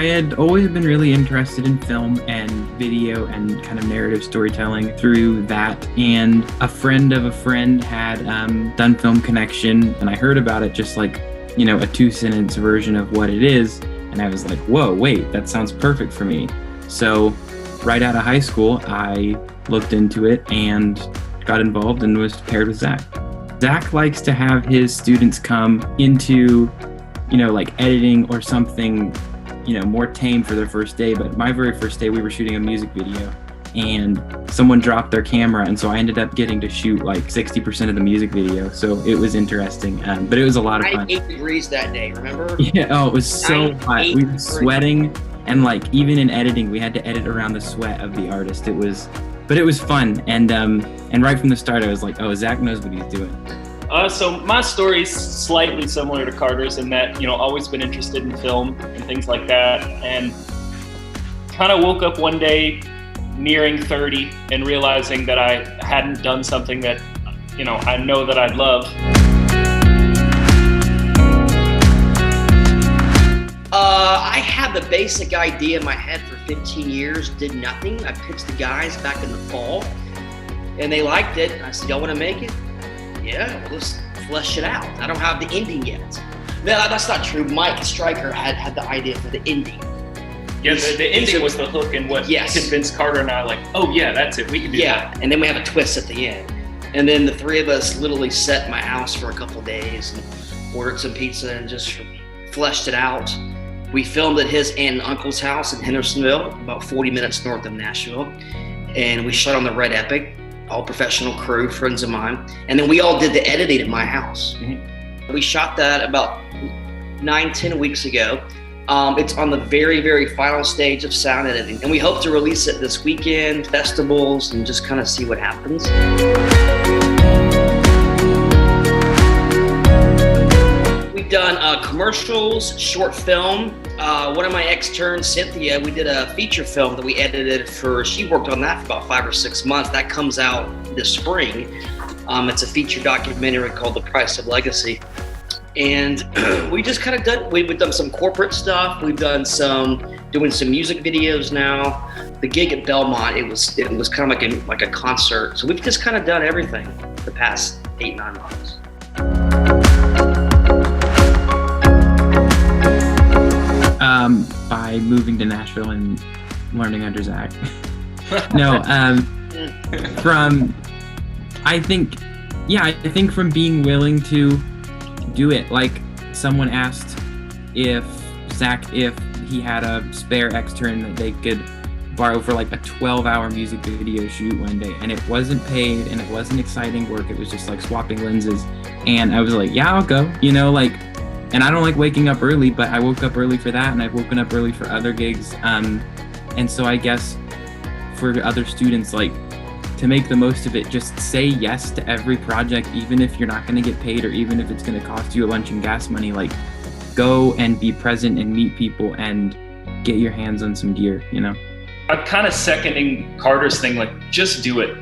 I had always been really interested in film and video and kind of narrative storytelling through that. And a friend of a friend had done Film Connection, and I heard about it just like, a 2-sentence version of what it is. And I was like, whoa, wait, that sounds perfect for me. So right out of high school, I looked into it and got involved and was paired with Zach. Zach likes to have his students come into, like editing or something, more tame for their first day. But my very first day, we were shooting a music video and someone dropped their camera. And so I ended up getting to shoot like 60% of the music video. So it was interesting, but it was a lot of fun. 98 degrees that day, remember? Yeah, oh, it was so hot. We were sweating, and like even in editing, we had to edit around the sweat of the artist. But it was fun. And right from the start, I was like, oh, Zach knows what he's doing. So my story's slightly similar to Carter's in that, always been interested in film and things like that. And kind of woke up one day nearing 30 and realizing that I hadn't done something that, I know that I'd love. I had the basic idea in my head for 15 years, did nothing. I pitched the guys back in the fall and they liked it. I said, y'all want to make it? Yeah, well, let's flesh it out. I don't have the ending yet. No, that's not true. Mike Stryker had the idea for the ending. Yeah, the ending was the hook and what convinced Carter and I, like, oh yeah, that's it, we can do that. Yeah, and then we have a twist at the end. And then the three of us literally sat in my house for a couple of days and ordered some pizza and just fleshed it out. We filmed at his aunt and uncle's house in Hendersonville, about 40 minutes north of Nashville. And we shot on the Red Epic, all professional crew, friends of mine. And then we all did the editing at my house. Mm-hmm. We shot that about 9-10 weeks ago. It's on the very, very final stage of sound editing. And we hope to release it this weekend, festivals, and just kind of see what happens. We've done commercials, short film. One of my externs, Cynthia, we did a feature film that we edited she worked on that for about 5 or 6 months. That comes out this spring. It's a feature documentary called The Price of Legacy. And we just kind of we've done some corporate stuff. We've done doing some music videos now. The gig at Belmont, it was kind of like a concert. So we've just kind of done everything the past 8-9 months. By moving to Nashville and learning under Zach. No, I think from being willing to do it. Like someone asked if he had a spare extern that they could borrow for like a 12-hour music video shoot one day, and it wasn't paid and it wasn't exciting work. It was just like swapping lenses, and I was like, yeah, I'll go. And I don't like waking up early, but I woke up early for that, and I've woken up early for other gigs. And so I guess for other students, like, to make the most of it, just say yes to every project, even if you're not going to get paid or even if it's going to cost you a lunch and gas money. Like, go and be present and meet people and get your hands on some gear, I'm kind of seconding Carter's thing, like, just do it.